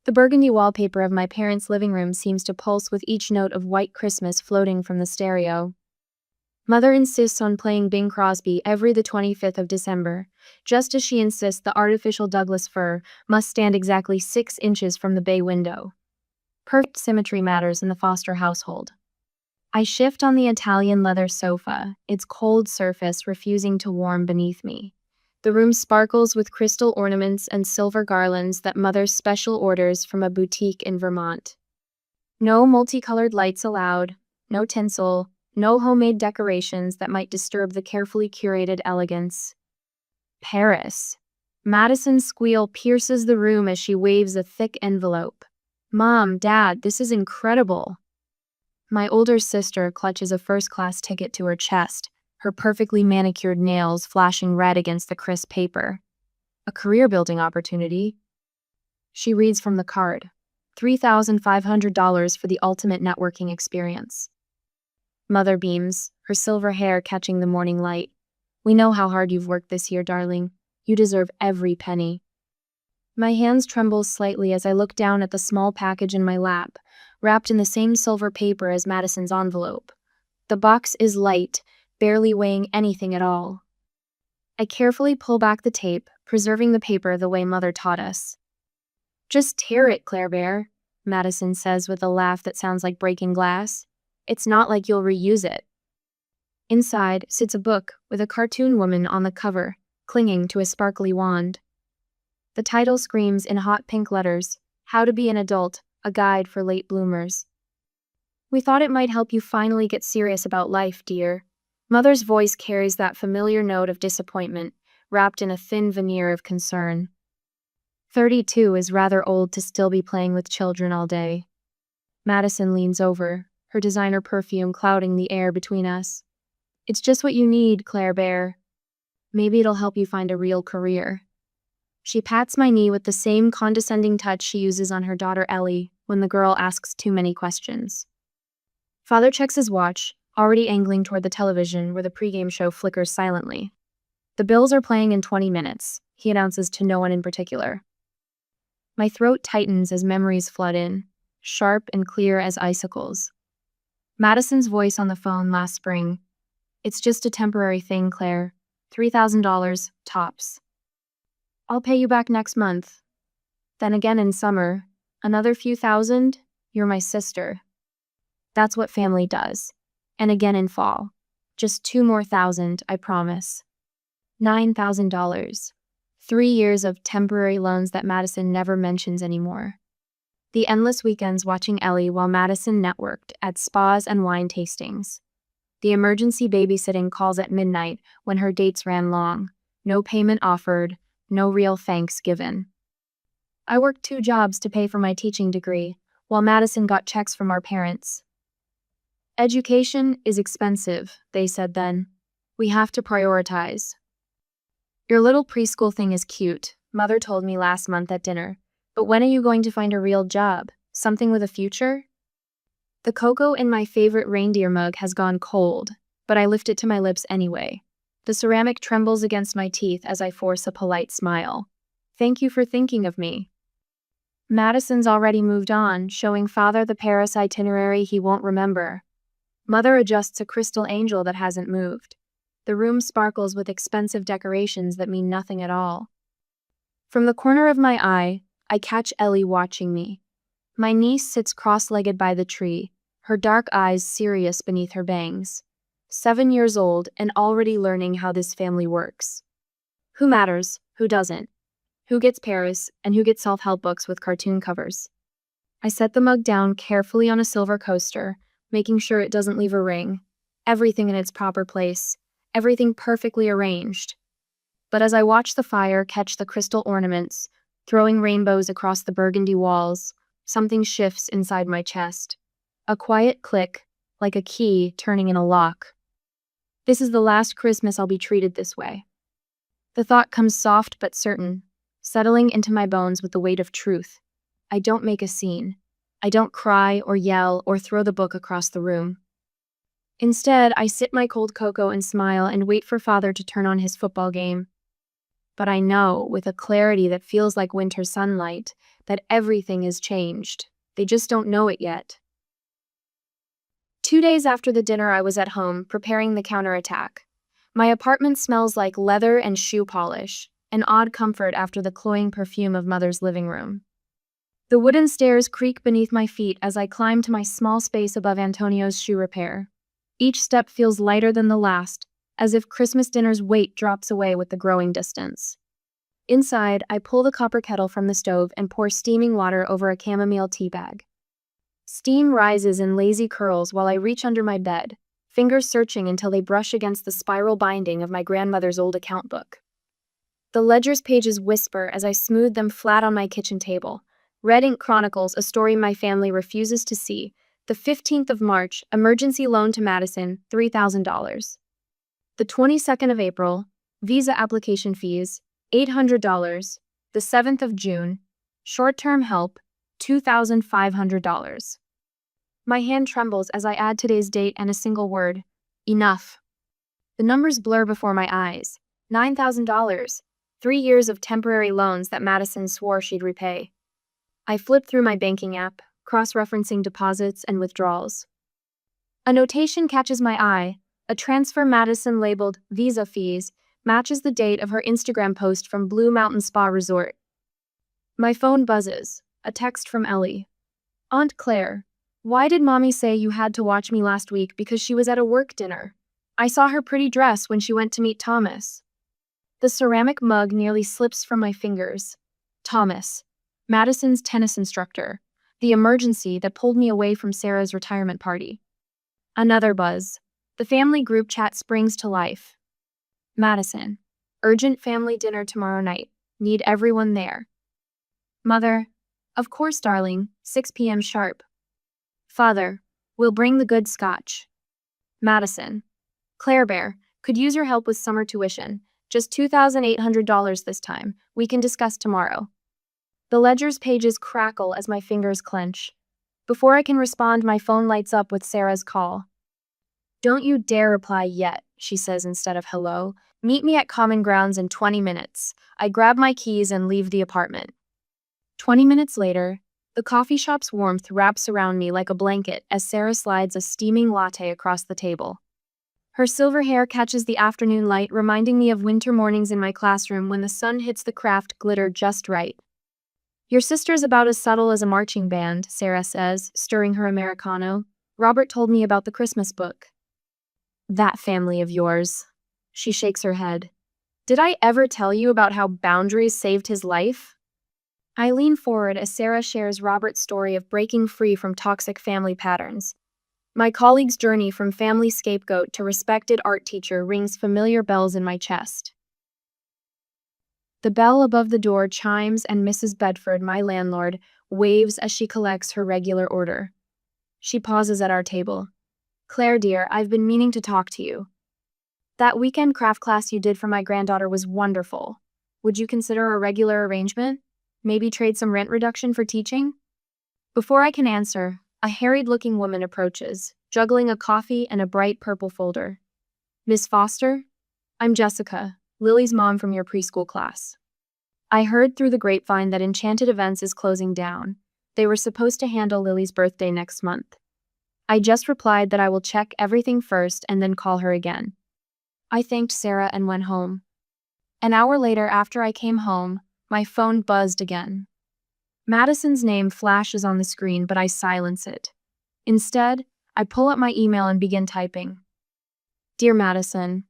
The burgundy wallpaper of my parents' living room seems to pulse with each note of White Christmas floating from the stereo. Mother insists on playing Bing Crosby every the 25th of December, just as she insists the artificial Douglas fir must stand exactly 6 inches from the bay window. Perfect symmetry matters in the Foster household. I shift on the Italian leather sofa, its cold surface refusing to warm beneath me. The room sparkles with crystal ornaments and silver garlands that Mother special orders from a boutique in Vermont. No multicolored lights allowed, no tinsel, no homemade decorations that might disturb the carefully curated elegance. Paris. Madison's squeal pierces the room as she waves a thick envelope. Mom, Dad, this is incredible. My older sister clutches a first-class ticket to her chest, her perfectly manicured nails flashing red against the crisp paper. A career-building opportunity. She reads from the card. $3,500 for the ultimate networking experience. Mother beams, her silver hair catching the morning light. We know how hard you've worked this year, darling. You deserve every penny. My hands tremble slightly as I look down at the small package in my lap, wrapped in the same silver paper as Madison's envelope. The box is light, barely weighing anything at all. I carefully pull back the tape, preserving the paper the way Mother taught us. Just tear it, Claire Bear, Madison says with a laugh that sounds like breaking glass. It's not like you'll reuse it. Inside sits a book with a cartoon woman on the cover, clinging to a sparkly wand. The title screams in hot pink letters, How to Be an Adult, a Guide for Late Bloomers. We thought it might help you finally get serious about life, dear. Mother's voice carries that familiar note of disappointment, wrapped in a thin veneer of concern. 32 is rather old to still be playing with children all day. Madison leans over, her designer perfume clouding the air between us. It's just what you need, Claire Bear. Maybe it'll help you find a real career. She pats my knee with the same condescending touch she uses on her daughter Ellie when the girl asks too many questions. Father checks his watch, already angling toward the television where the pregame show flickers silently. The Bills are playing in 20 minutes, he announces to no one in particular. My throat tightens as memories flood in, sharp and clear as icicles. Madison's voice on the phone last spring. It's just a temporary thing, Claire. $3,000, tops. I'll pay you back next month. Then again in summer, another few thousand, you're my sister. That's what family does. And again in fall. Just 2 more thousand, I promise. $9,000. 3 years of temporary loans that Madison never mentions anymore. The endless weekends watching Ellie while Madison networked at spas and wine tastings. The emergency babysitting calls at midnight when her dates ran long. No payment offered, no real thanks given. I worked 2 jobs to pay for my teaching degree, while Madison got checks from our parents. Education is expensive, they said then. We have to prioritize. Your little preschool thing is cute, Mother told me last month at dinner. But when are you going to find a real job? Something with a future? The cocoa in my favorite reindeer mug has gone cold, but I lift it to my lips anyway. The ceramic trembles against my teeth as I force a polite smile. Thank you for thinking of me. Madison's already moved on, showing Father the Paris itinerary he won't remember. Mother adjusts a crystal angel that hasn't moved. The room sparkles with expensive decorations that mean nothing at all. From the corner of my eye, I catch Ellie watching me. My niece sits cross-legged by the tree, her dark eyes serious beneath her bangs. 7 years old and already learning how this family works. Who matters, who doesn't? Who gets Paris, and who gets self-help books with cartoon covers? I set the mug down carefully on a silver coaster, making sure it doesn't leave a ring. Everything in its proper place, everything perfectly arranged. But as I watch the fire catch the crystal ornaments, throwing rainbows across the burgundy walls, something shifts inside my chest. A quiet click, like a key turning in a lock. This is the last Christmas I'll be treated this way. The thought comes soft but certain, settling into my bones with the weight of truth. I don't make a scene. I don't cry or yell or throw the book across the room. Instead, I sip my cold cocoa and smile and wait for Father to turn on his football game. But I know, with a clarity that feels like winter sunlight, that everything is changed. They just don't know it yet. 2 days after the dinner, I was at home, preparing the counterattack. My apartment smells like leather and shoe polish, an odd comfort after the cloying perfume of Mother's living room. The wooden stairs creak beneath my feet as I climb to my small space above Antonio's shoe repair. Each step feels lighter than the last, as if Christmas dinner's weight drops away with the growing distance. Inside, I pull the copper kettle from the stove and pour steaming water over a chamomile tea bag. Steam rises in lazy curls while I reach under my bed, fingers searching until they brush against the spiral binding of my grandmother's old account book. The ledger's pages whisper as I smooth them flat on my kitchen table. Red ink chronicles a story my family refuses to see. The 15th of March, emergency loan to Madison, $3,000. The 22nd of April, visa application fees, $800. The 7th of June, short-term help, $2,500. My hand trembles as I add today's date and a single word: enough. The numbers blur before my eyes. $9,000. 3 years of temporary loans that Madison swore she'd repay. I flip through my banking app, cross-referencing deposits and withdrawals. A notation catches my eye. A transfer Madison labeled Visa Fees matches the date of her Instagram post from Blue Mountain Spa Resort. My phone buzzes. A text from Ellie. Aunt Claire, why did Mommy say you had to watch me last week because she was at a work dinner? I saw her pretty dress when she went to meet Thomas. The ceramic mug nearly slips from my fingers. Thomas, Madison's tennis instructor, the emergency that pulled me away from Sarah's retirement party. Another buzz. The family group chat springs to life. Madison, urgent family dinner tomorrow night. Need everyone there. Mother, of course, darling, 6 p.m. sharp. Father, we'll bring the good scotch. Madison, Claire Bear, could use your help with summer tuition. Just $2,800 this time. We can discuss tomorrow. The ledger's pages crackle as my fingers clench. Before I can respond, my phone lights up with Sarah's call. Don't you dare reply yet, she says instead of hello. Meet me at Common Grounds in 20 minutes. I grab my keys and leave the apartment. 20 minutes later, the coffee shop's warmth wraps around me like a blanket as Sarah slides a steaming latte across the table. Her silver hair catches the afternoon light, reminding me of winter mornings in my classroom when the sun hits the craft glitter just right. Your sister's about as subtle as a marching band, Sarah says, stirring her Americano. Robert told me about the Christmas book. That family of yours. She shakes her head. Did I ever tell you about how boundaries saved his life? I lean forward as Sarah shares Robert's story of breaking free from toxic family patterns. My colleague's journey from family scapegoat to respected art teacher rings familiar bells in my chest. The bell above the door chimes and Mrs. Bedford, my landlord, waves as she collects her regular order. She pauses at our table. Claire, dear, I've been meaning to talk to you. That weekend craft class you did for my granddaughter was wonderful. Would you consider a regular arrangement? Maybe trade some rent reduction for teaching? Before I can answer, a harried-looking woman approaches, juggling a coffee and a bright purple folder. Miss Foster? I'm Jessica, Lily's mom from your preschool class. I heard through the grapevine that Enchanted Events is closing down. They were supposed to handle Lily's birthday next month. I just replied that I will check everything first and then call her again. I thanked Sarah and went home. An hour later, after I came home, my phone buzzed again. Madison's name flashes on the screen, but I silence it. Instead, I pull up my email and begin typing. Dear Madison,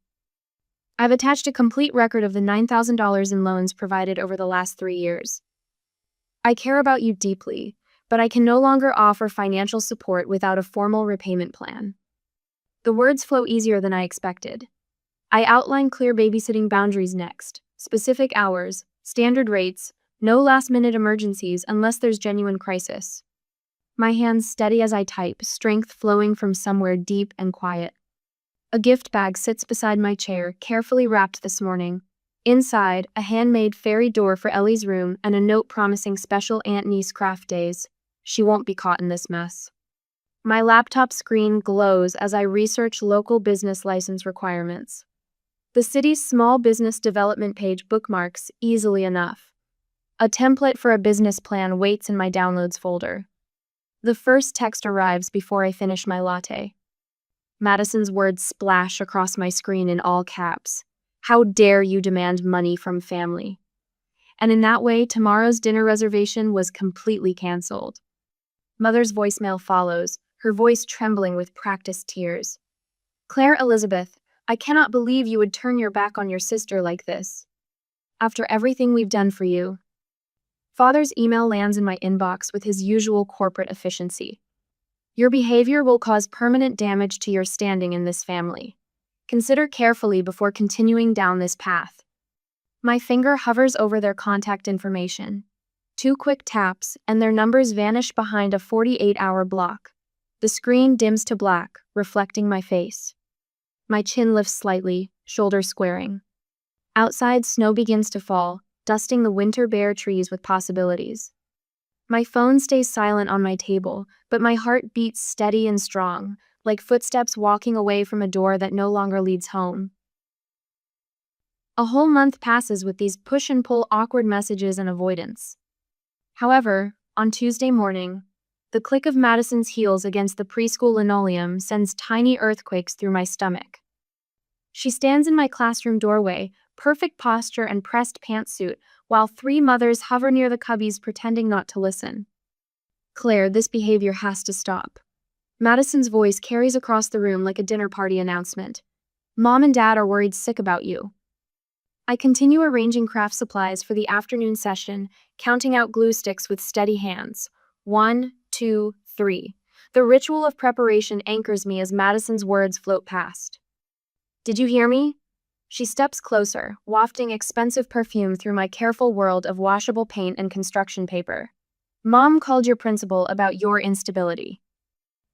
I've attached a complete record of the $9,000 in loans provided over the last 3 years. I care about you deeply, but I can no longer offer financial support without a formal repayment plan. The words flow easier than I expected. I outline clear babysitting boundaries next, specific hours, standard rates, no last-minute emergencies unless there's genuine crisis. My hands steady as I type, strength flowing from somewhere deep and quiet. A gift bag sits beside my chair, carefully wrapped this morning. Inside, a handmade fairy door for Ellie's room and a note promising special aunt-niece craft days. She won't be caught in this mess. My laptop screen glows as I research local business license requirements. The city's small business development page bookmarks easily enough. A template for a business plan waits in my downloads folder. The first text arrives before I finish my latte. Madison's words splash across my screen in all caps. How dare you demand money from family? And in that way, tomorrow's dinner reservation was completely canceled. Mother's voicemail follows, her voice trembling with practiced tears. Claire Elizabeth, I cannot believe you would turn your back on your sister like this. After everything we've done for you. Father's email lands in my inbox with his usual corporate efficiency. Your behavior will cause permanent damage to your standing in this family. Consider carefully before continuing down this path. My finger hovers over their contact information. 2 quick taps, and their numbers vanish behind a 48-hour block. The screen dims to black, reflecting my face. My chin lifts slightly, shoulders squaring. Outside, snow begins to fall, dusting the winter bare trees with possibilities. My phone stays silent on my table, but my heart beats steady and strong, like footsteps walking away from a door that no longer leads home. A whole month passes with these push and pull awkward messages and avoidance. However, on Tuesday morning, the click of Madison's heels against the preschool linoleum sends tiny earthquakes through my stomach. She stands in my classroom doorway, perfect posture and pressed pantsuit, while 3 mothers hover near the cubbies pretending not to listen. Claire, this behavior has to stop. Madison's voice carries across the room like a dinner party announcement. Mom and Dad are worried sick about you. I continue arranging craft supplies for the afternoon session, counting out glue sticks with steady hands. 1, 2, 3. The ritual of preparation anchors me as Madison's words float past. Did you hear me? She steps closer, wafting expensive perfume through my careful world of washable paint and construction paper. Mom called your principal about your instability.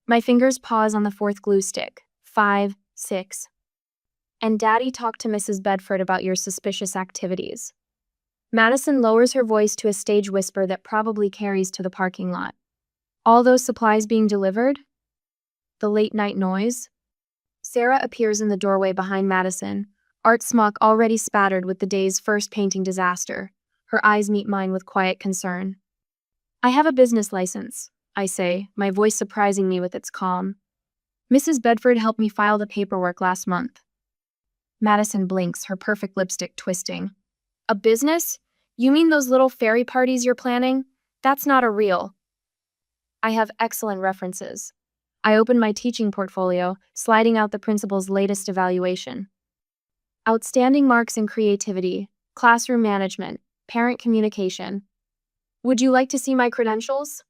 My fingers pause on the 4th glue stick. 5, 6. And Daddy talked to Mrs. Bedford about your suspicious activities. Madison lowers her voice to a stage whisper that probably carries to the parking lot. All those supplies being delivered? The late night noise? Sarah appears in the doorway behind Madison, art smock already spattered with the day's first painting disaster. Her eyes meet mine with quiet concern. I have a business license, I say, my voice surprising me with its calm. Mrs. Bedford helped me file the paperwork last month. Madison blinks, her perfect lipstick twisting. A business? You mean those little fairy parties you're planning? That's not a real. I have excellent references. I open my teaching portfolio, sliding out the principal's latest evaluation. Outstanding marks in creativity, classroom management, parent communication. Would you like to see my credentials?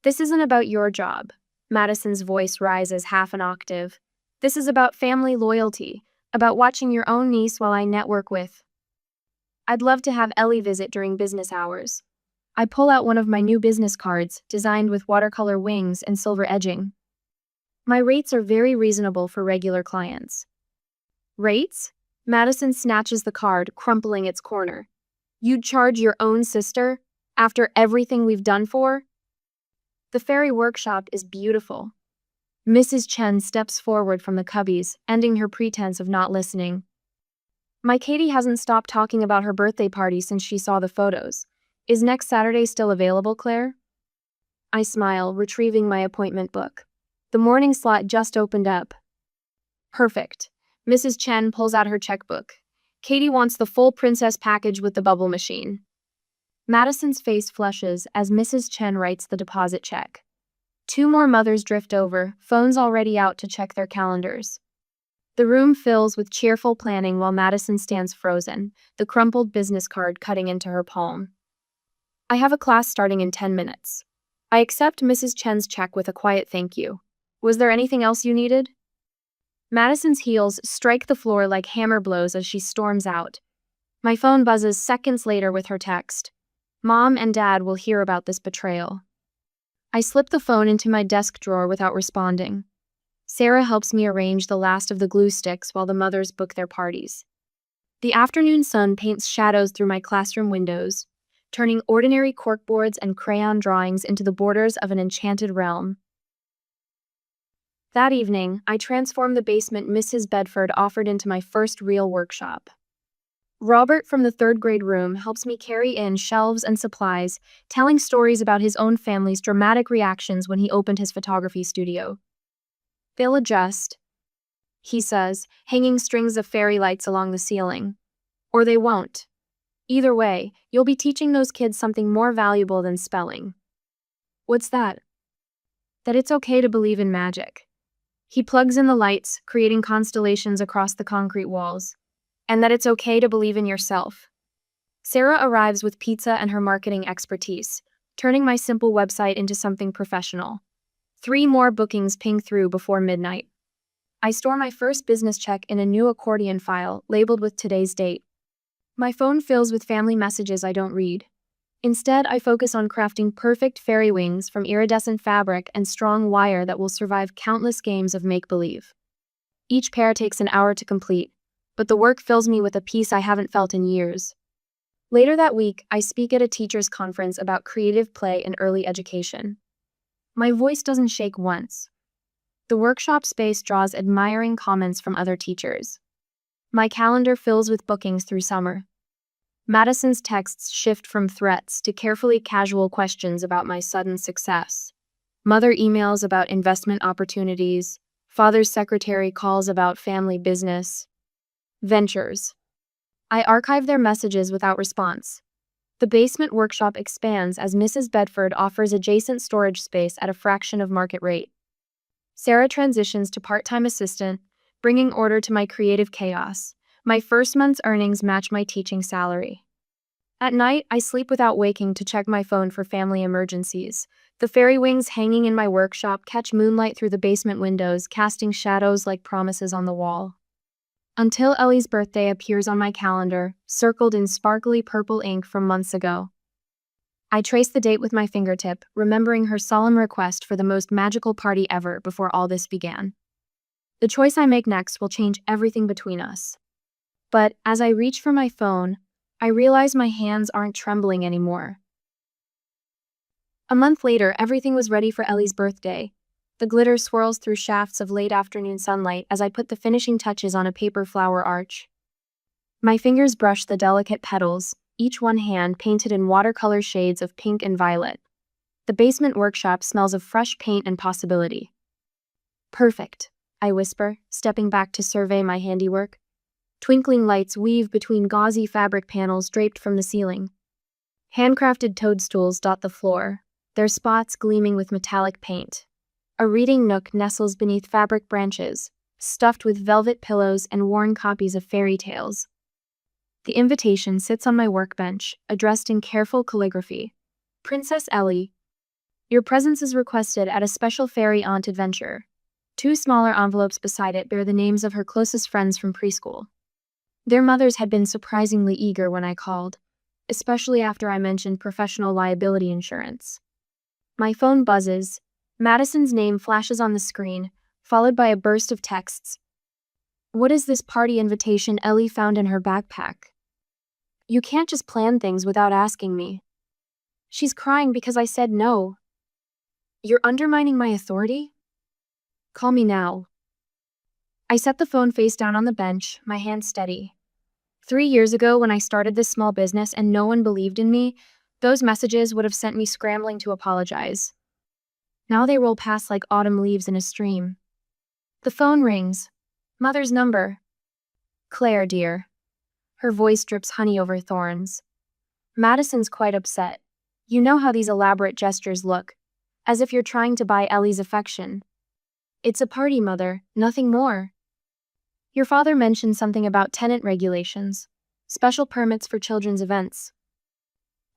This isn't about your job. Madison's voice rises half an octave. This is about family loyalty, about watching your own niece while I network with. I'd love to have Ellie visit during business hours. I pull out one of my new business cards, designed with watercolor wings and silver edging. My rates are very reasonable for regular clients. Rates? Madison snatches the card, crumpling its corner. You'd charge your own sister? After everything we've done for? The fairy workshop is beautiful. Mrs. Chen steps forward from the cubbies, ending her pretense of not listening. My Katie hasn't stopped talking about her birthday party since she saw the photos. Is next Saturday still available, Claire? I smile, retrieving my appointment book. The morning slot just opened up. Perfect. Mrs. Chen pulls out her checkbook. Katie wants the full princess package with the bubble machine. Madison's face flushes as Mrs. Chen writes the deposit check. 2 more mothers drift over, phones already out to check their calendars. The room fills with cheerful planning while Madison stands frozen, the crumpled business card cutting into her palm. I have a class starting in 10 minutes. I accept Mrs. Chen's check with a quiet thank you. Was there anything else you needed? Madison's heels strike the floor like hammer blows as she storms out. My phone buzzes seconds later with her text. Mom and Dad will hear about this betrayal. I slip the phone into my desk drawer without responding. Sarah helps me arrange the last of the glue sticks while the mothers book their parties. The afternoon sun paints shadows through my classroom windows, turning ordinary corkboards and crayon drawings into the borders of an enchanted realm. That evening, I transformed the basement Mrs. Bedford offered into my first real workshop. Robert from the third grade room helps me carry in shelves and supplies, telling stories about his own family's dramatic reactions when he opened his photography studio. "They'll adjust," he says, hanging strings of fairy lights along the ceiling. "Or they won't. Either way, you'll be teaching those kids something more valuable than spelling." "What's that?" "That it's okay to believe in magic." He plugs in the lights, creating constellations across the concrete walls. "And that it's okay to believe in yourself." Sarah arrives with pizza and her marketing expertise, turning my simple website into something professional. 3 more bookings ping through before midnight. I store my first business check in a new accordion file labeled with today's date. My phone fills with family messages I don't read. Instead, I focus on crafting perfect fairy wings from iridescent fabric and strong wire that will survive countless games of make-believe. Each pair takes an hour to complete, but the work fills me with a peace I haven't felt in years. Later that week, I speak at a teachers' conference about creative play in early education. My voice doesn't shake once. The workshop space draws admiring comments from other teachers. My calendar fills with bookings through summer. Madison's texts shift from threats to carefully casual questions about my sudden success. Mother emails about investment opportunities. Father's secretary calls about family business ventures. I archive their messages without response. The basement workshop expands as Mrs. Bedford offers adjacent storage space at a fraction of market rate. Sarah transitions to part-time assistant, bringing order to my creative chaos. My first month's earnings match my teaching salary. At night, I sleep without waking to check my phone for family emergencies. The fairy wings hanging in my workshop catch moonlight through the basement windows, casting shadows like promises on the wall. Until Ellie's birthday appears on my calendar, circled in sparkly purple ink from months ago. I trace the date with my fingertip, remembering her solemn request for the most magical party ever before all this began. The choice I make next will change everything between us. But as I reach for my phone, I realize my hands aren't trembling anymore. A month later, everything was ready for Ellie's birthday. The glitter swirls through shafts of late afternoon sunlight as I put the finishing touches on a paper flower arch. My fingers brush the delicate petals, each one hand painted in watercolor shades of pink and violet. The basement workshop smells of fresh paint and possibility. "Perfect," I whisper, stepping back to survey my handiwork. Twinkling lights weave between gauzy fabric panels draped from the ceiling. Handcrafted toadstools dot the floor, their spots gleaming with metallic paint. A reading nook nestles beneath fabric branches, stuffed with velvet pillows and worn copies of fairy tales. The invitation sits on my workbench, addressed in careful calligraphy. "Princess Ellie, your presence is requested at a special fairy aunt adventure." 2 smaller envelopes beside it bear the names of her closest friends from preschool. Their mothers had been surprisingly eager when I called, especially after I mentioned professional liability insurance. My phone buzzes. Madison's name flashes on the screen, followed by a burst of texts. "What is this party invitation Ellie found in her backpack? You can't just plan things without asking me. She's crying because I said no. You're undermining my authority? Call me now." I set the phone face down on the bench, my hand steady. 3 years ago, when I started this small business and no one believed in me, those messages would have sent me scrambling to apologize. Now they roll past like autumn leaves in a stream. The phone rings. Mother's number. "Claire, dear." Her voice drips honey over thorns. Madison's quite upset. You know how these elaborate gestures look, as if you're trying to buy Ellie's affection. "It's a party, Mother, nothing more. Your father mentioned something about tenant regulations, special permits for children's events."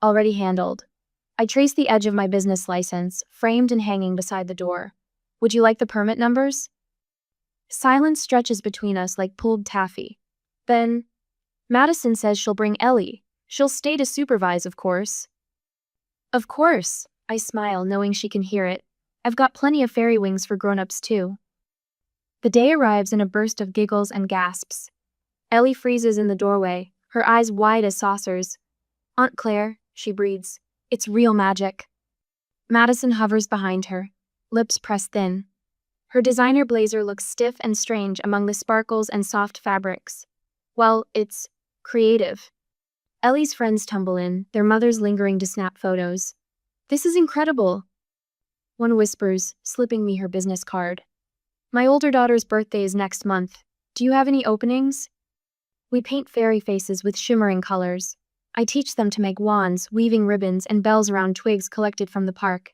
"Already handled." I trace the edge of my business license, framed and hanging beside the door. "Would you like the permit numbers?" Silence stretches between us like pulled taffy. Then, "Madison says she'll bring Ellie. She'll stay to supervise, of course." "Of course," I smile, knowing she can hear it. "I've got plenty of fairy wings for grown-ups too." The day arrives in a burst of giggles and gasps. Ellie freezes in the doorway, her eyes wide as saucers. "Aunt Claire," she breathes, "it's real magic." Madison hovers behind her, lips pressed thin. Her designer blazer looks stiff and strange among the sparkles and soft fabrics. Well, it's creative. Ellie's friends tumble in, their mothers lingering to snap photos. This is incredible. One whispers, slipping me her business card. My older daughter's birthday is next month. Do you have any openings? We paint fairy faces with shimmering colors. I teach them to make wands, weaving ribbons and bells around twigs collected from the park.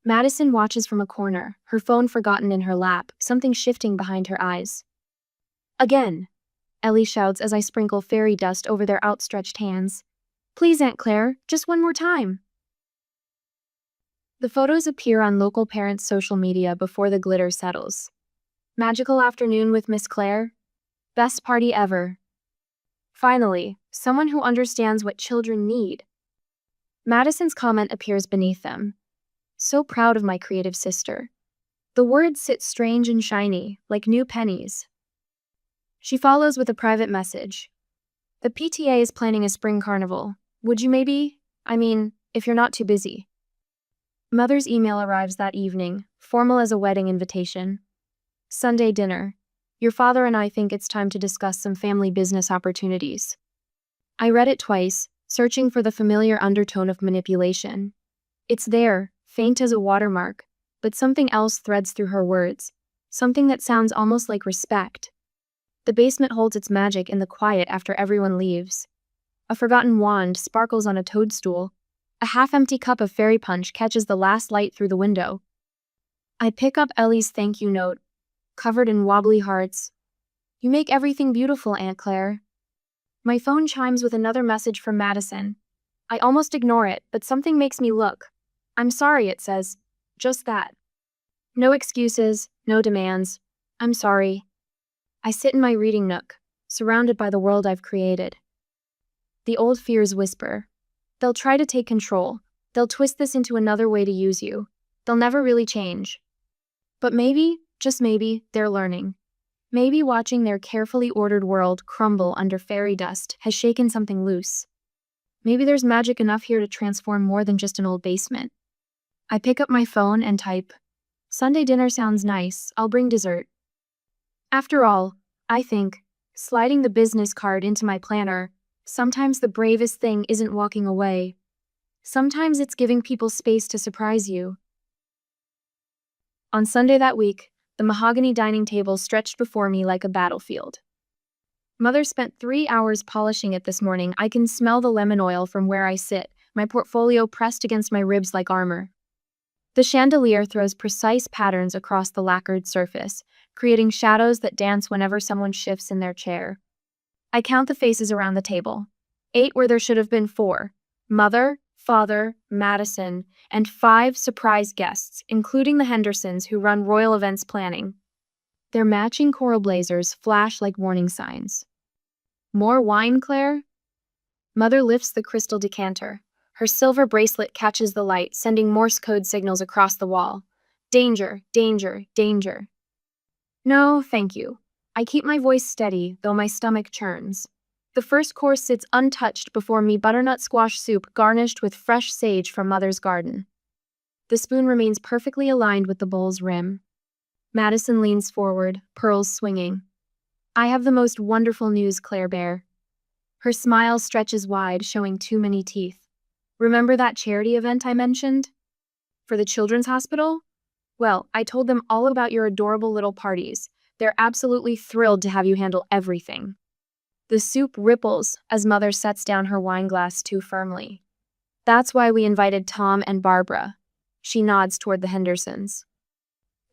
Madison watches from a corner, her phone forgotten in her lap, something shifting behind her eyes. Again, Ellie shouts as I sprinkle fairy dust over their outstretched hands. Please, Aunt Claire, just one more time. The photos appear on local parents' social media before the glitter settles. Magical afternoon with Miss Claire. Best party ever. Finally, someone who understands what children need. Madison's comment appears beneath them. So proud of my creative sister. The words sit strange and shiny, like new pennies. She follows with a private message. The PTA is planning a spring carnival. Would you if you're not too busy. Mother's email arrives that evening, formal as a wedding invitation. Sunday dinner. Your father and I think it's time to discuss some family business opportunities. I read it twice, searching for the familiar undertone of manipulation. It's there, faint as a watermark, but something else threads through her words, something that sounds almost like respect. The basement holds its magic in the quiet after everyone leaves. A forgotten wand sparkles on a toadstool. A half-empty cup of fairy punch catches the last light through the window. I pick up Ellie's thank you note, covered in wobbly hearts. You make everything beautiful, Aunt Claire. My phone chimes with another message from Madison. I almost ignore it, but something makes me look. I'm sorry, it says. Just that. No excuses, no demands. I'm sorry. I sit in my reading nook, surrounded by the world I've created. The old fears whisper. They'll try to take control. They'll twist this into another way to use you. They'll never really change. But maybe, just maybe, they're learning. Maybe watching their carefully ordered world crumble under fairy dust has shaken something loose. Maybe there's magic enough here to transform more than just an old basement. I pick up my phone and type, Sunday dinner sounds nice, I'll bring dessert. After all, I think, sliding the business card into my planner, sometimes the bravest thing isn't walking away. Sometimes it's giving people space to surprise you. On Sunday that week, the mahogany dining table stretched before me like a battlefield. Mother spent 3 hours polishing it this morning. I can smell the lemon oil from where I sit, my portfolio pressed against my ribs like armor. The chandelier throws precise patterns across the lacquered surface, creating shadows that dance whenever someone shifts in their chair. I count the faces around the table. 8 where there should have been 4. Mother, father, Madison, and 5 surprise guests, including the Hendersons who run royal events planning. Their matching coral blazers flash like warning signs. More wine, Claire? Mother lifts the crystal decanter. Her silver bracelet catches the light, sending Morse code signals across the wall. Danger, danger, danger. No, thank you. I keep my voice steady, though my stomach churns. The first course sits untouched before me, butternut squash soup garnished with fresh sage from Mother's garden. The spoon remains perfectly aligned with the bowl's rim. Madison leans forward, pearls swinging. I have the most wonderful news, Claire Bear. Her smile stretches wide, showing too many teeth. Remember that charity event I mentioned? For the children's hospital? Well, I told them all about your adorable little parties. They're absolutely thrilled to have you handle everything. The soup ripples as Mother sets down her wine glass too firmly. That's why we invited Tom and Barbara. She nods toward the Hendersons.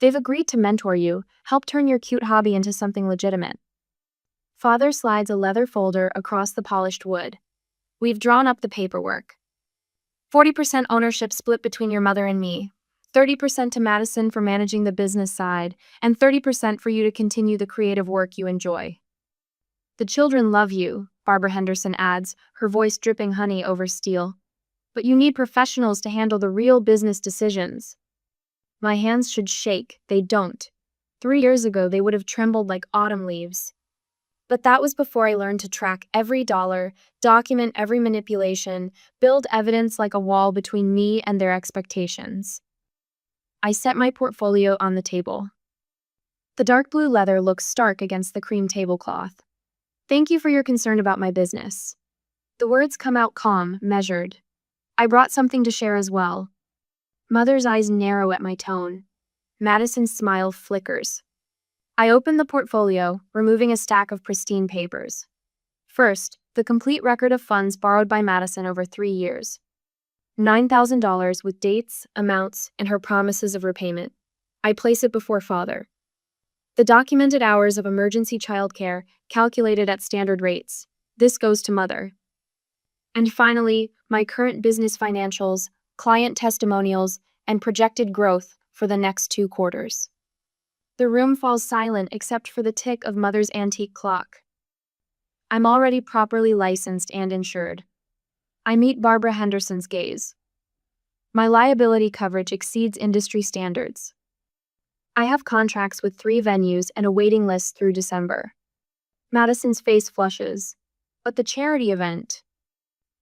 They've agreed to mentor you, help turn your cute hobby into something legitimate. Father slides a leather folder across the polished wood. We've drawn up the paperwork. 40% ownership split between your mother and me. 30% to Madison for managing the business side, and 30% for you to continue the creative work you enjoy. The children love you, Barbara Henderson adds, her voice dripping honey over steel. But you need professionals to handle the real business decisions. My hands should shake, they don't. 3 years ago, they would have trembled like autumn leaves. But that was before I learned to track every dollar, document every manipulation, build evidence like a wall between me and their expectations. I set my portfolio on the table. The dark blue leather looks stark against the cream tablecloth. Thank you for your concern about my business. The words come out calm, measured. I brought something to share as well. Mother's eyes narrow at my tone. Madison's smile flickers. I open the portfolio, removing a stack of pristine papers. First, the complete record of funds borrowed by Madison over 3 years. $9,000 with dates, amounts, and her promises of repayment. I place it before Father. The documented hours of emergency childcare, calculated at standard rates. This goes to Mother. And finally, my current business financials, client testimonials, and projected growth for the next 2 quarters. The room falls silent except for the tick of Mother's antique clock. I'm already properly licensed and insured. I meet Barbara Henderson's gaze. My liability coverage exceeds industry standards. I have contracts with 3 venues and a waiting list through December. Madison's face flushes. But the charity event?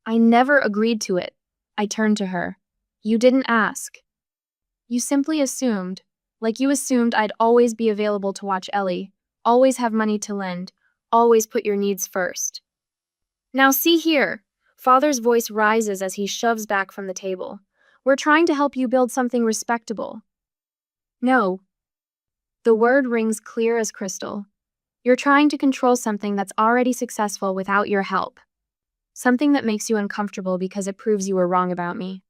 I never agreed to it. I turn to her. You didn't ask. You simply assumed. Like you assumed I'd always be available to watch Ellie, always have money to lend, always put your needs first. Now see here. Father's voice rises as he shoves back from the table. We're trying to help you build something respectable. No. The word rings clear as crystal. You're trying to control something that's already successful without your help. Something that makes you uncomfortable because it proves you were wrong about me.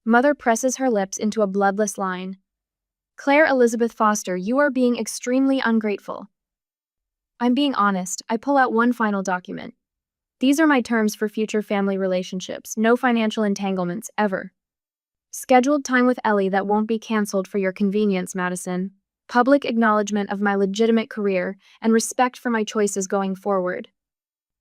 Mother presses her lips into a bloodless line. Claire Elizabeth Foster, you are being extremely ungrateful. I'm being honest. I pull out one final document. These are my terms for future family relationships. No financial entanglements, ever. Scheduled time with Ellie that won't be canceled for your convenience, Madison. Public acknowledgement of my legitimate career and respect for my choices going forward.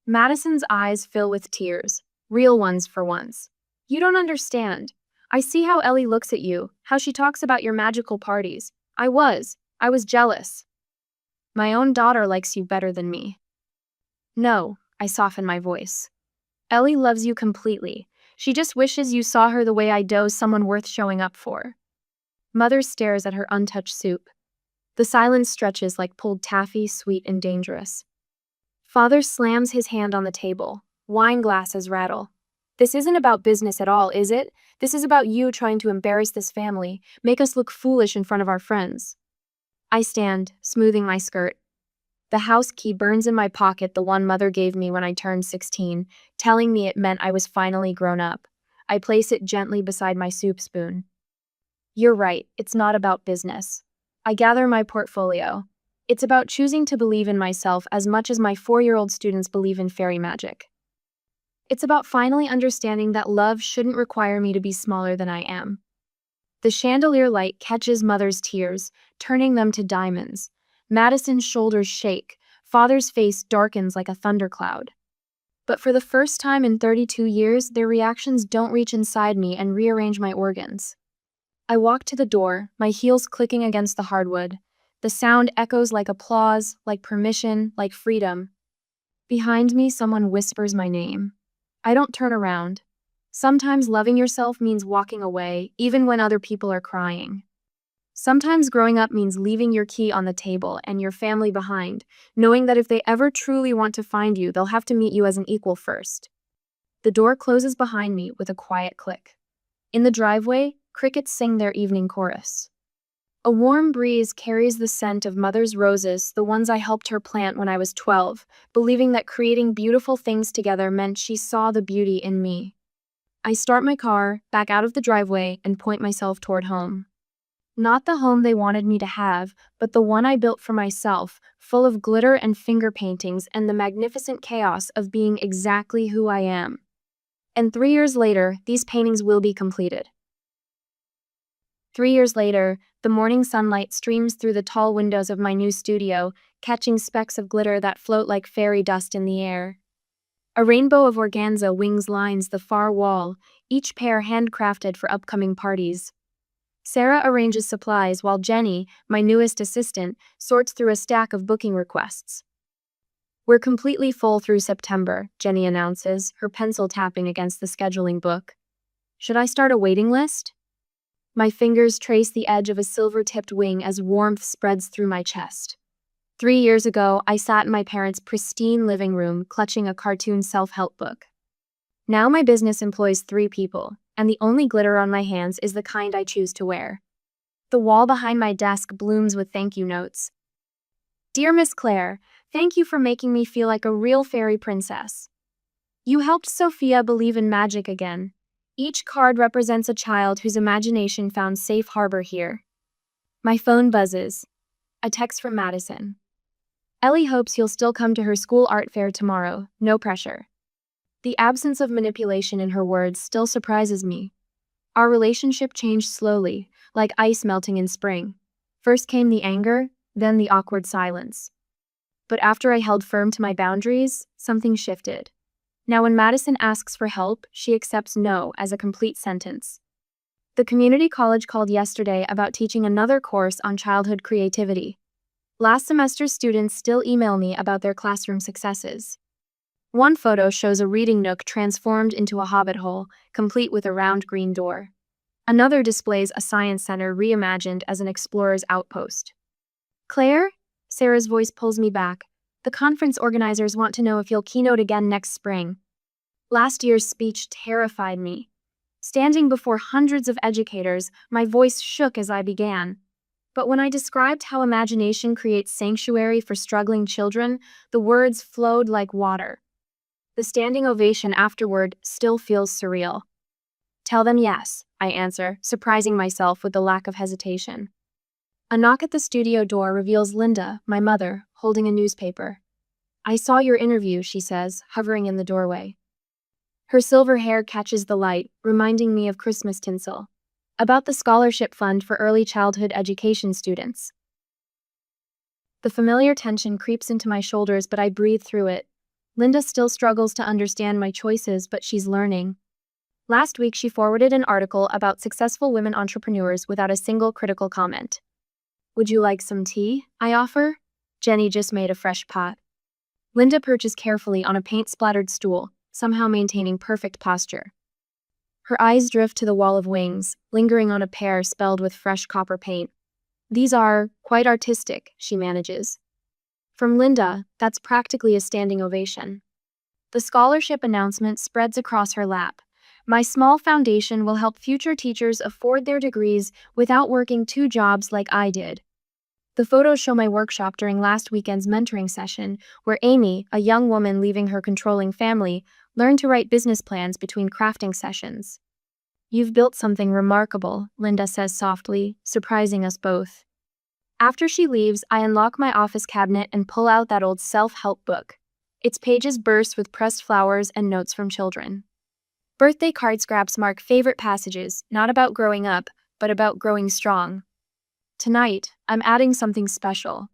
Madison's eyes fill with tears. Real ones for once. You don't understand. I see how Ellie looks at you, how she talks about your magical parties. I was jealous. My own daughter likes you better than me. No, I soften my voice. Ellie loves you completely. She just wishes you saw her the way I do someone worth showing up for. Mother stares at her untouched soup. The silence stretches like pulled taffy, sweet and dangerous. Father slams his hand on the table. Wine glasses rattle. This isn't about business at all, is it? This is about you trying to embarrass this family, make us look foolish in front of our friends. I stand, smoothing my skirt. The house key burns in my pocket, the one Mother gave me when I turned 16, telling me it meant I was finally grown up. I place it gently beside my soup spoon. You're right, it's not about business. I gather my portfolio. It's about choosing to believe in myself as much as my 4-year-old students believe in fairy magic. It's about finally understanding that love shouldn't require me to be smaller than I am. The chandelier light catches Mother's tears, turning them to diamonds. Madison's shoulders shake. Father's face darkens like a thundercloud. But for the first time in 32 years, their reactions don't reach inside me and rearrange my organs. I walk to the door, my heels clicking against the hardwood. The sound echoes like applause, like permission, like freedom. Behind me, someone whispers my name. I don't turn around. Sometimes loving yourself means walking away, even when other people are crying. Sometimes growing up means leaving your key on the table and your family behind, knowing that if they ever truly want to find you, they'll have to meet you as an equal first. The door closes behind me with a quiet click. In the driveway, crickets sing their evening chorus. A warm breeze carries the scent of Mother's roses, the ones I helped her plant when I was 12, believing that creating beautiful things together meant she saw the beauty in me. I start my car, back out of the driveway, and point myself toward home. Not the home they wanted me to have, but the one I built for myself, full of glitter and finger paintings and the magnificent chaos of being exactly who I am. And 3 years later, these paintings will be completed. 3 years later, the morning sunlight streams through the tall windows of my new studio, catching specks of glitter that float like fairy dust in the air. A rainbow of organza wings lines the far wall, each pair handcrafted for upcoming parties. Sarah arranges supplies while Jenny, my newest assistant, sorts through a stack of booking requests. We're completely full through September, Jenny announces, her pencil tapping against the scheduling book. Should I start a waiting list? My fingers trace the edge of a silver-tipped wing as warmth spreads through my chest. 3 years ago, I sat in my parents' pristine living room, clutching a cartoon self-help book. Now my business employs 3 people, and the only glitter on my hands is the kind I choose to wear. The wall behind my desk blooms with thank you notes. Dear Miss Claire, thank you for making me feel like a real fairy princess. You helped Sophia believe in magic again. Each card represents a child whose imagination found safe harbor here. My phone buzzes. A text from Madison. Ellie hopes you'll still come to her school art fair tomorrow, no pressure. The absence of manipulation in her words still surprises me. Our relationship changed slowly, like ice melting in spring. First came the anger, then the awkward silence. But after I held firm to my boundaries, something shifted. Now when Madison asks for help, she accepts no as a complete sentence. The community college called yesterday about teaching another course on childhood creativity. Last semester's students still email me about their classroom successes. One photo shows a reading nook transformed into a hobbit hole, complete with a round green door. Another displays a science center reimagined as an explorer's outpost. Claire? Sarah's voice pulls me back. The conference organizers want to know if you'll keynote again next spring. Last year's speech terrified me. Standing before hundreds of educators, my voice shook as I began. But when I described how imagination creates sanctuary for struggling children, the words flowed like water. The standing ovation afterward still feels surreal. Tell them yes, I answer, surprising myself with the lack of hesitation. A knock at the studio door reveals Linda, my mother, holding a newspaper. I saw your interview, she says, hovering in the doorway. Her silver hair catches the light, reminding me of Christmas tinsel. About the scholarship fund for early childhood education students. The familiar tension creeps into my shoulders, but I breathe through it. Linda still struggles to understand my choices, but she's learning. Last week, she forwarded an article about successful women entrepreneurs without a single critical comment. Would you like some tea? I offer. Jenny just made a fresh pot. Linda perches carefully on a paint-splattered stool, somehow maintaining perfect posture. Her eyes drift to the wall of wings, lingering on a pair spelled with fresh copper paint. These are quite artistic, she manages. From Linda, that's practically a standing ovation. The scholarship announcement spreads across her lap. My small foundation will help future teachers afford their degrees without working 2 jobs like I did. The photos show my workshop during last weekend's mentoring session, where Amy, a young woman leaving her controlling family, learned to write business plans between crafting sessions. You've built something remarkable, Linda says softly, surprising us both. After she leaves, I unlock my office cabinet and pull out that old self-help book. Its pages burst with pressed flowers and notes from children. Birthday card scraps mark favorite passages, not about growing up, but about growing strong. Tonight, I'm adding something special.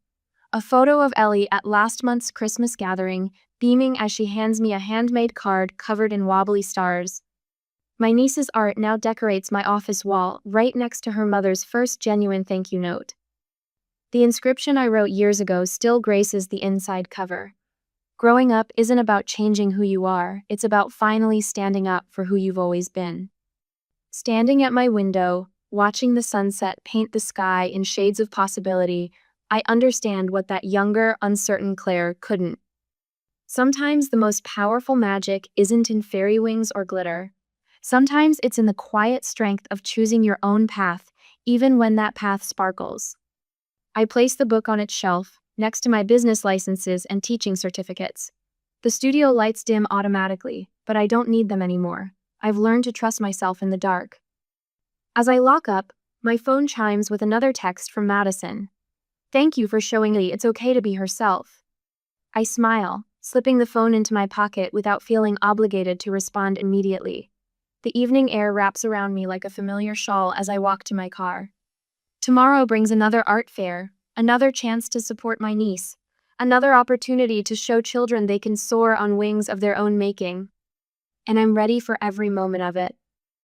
A photo of Ellie at last month's Christmas gathering, beaming as she hands me a handmade card covered in wobbly stars. My niece's art now decorates my office wall, right next to her mother's first genuine thank you note. The inscription I wrote years ago still graces the inside cover. Growing up isn't about changing who you are, it's about finally standing up for who you've always been. Standing at my window, watching the sunset paint the sky in shades of possibility, I understand what that younger, uncertain Claire couldn't. Sometimes the most powerful magic isn't in fairy wings or glitter. Sometimes it's in the quiet strength of choosing your own path, even when that path sparkles. I place the book on its shelf, next to my business licenses and teaching certificates. The studio lights dim automatically, but I don't need them anymore. I've learned to trust myself in the dark. As I lock up, my phone chimes with another text from Madison. Thank you for showing Lee it's okay to be herself. I smile, slipping the phone into my pocket without feeling obligated to respond immediately. The evening air wraps around me like a familiar shawl as I walk to my car. Tomorrow brings another art fair, another chance to support my niece, another opportunity to show children they can soar on wings of their own making. And I'm ready for every moment of it.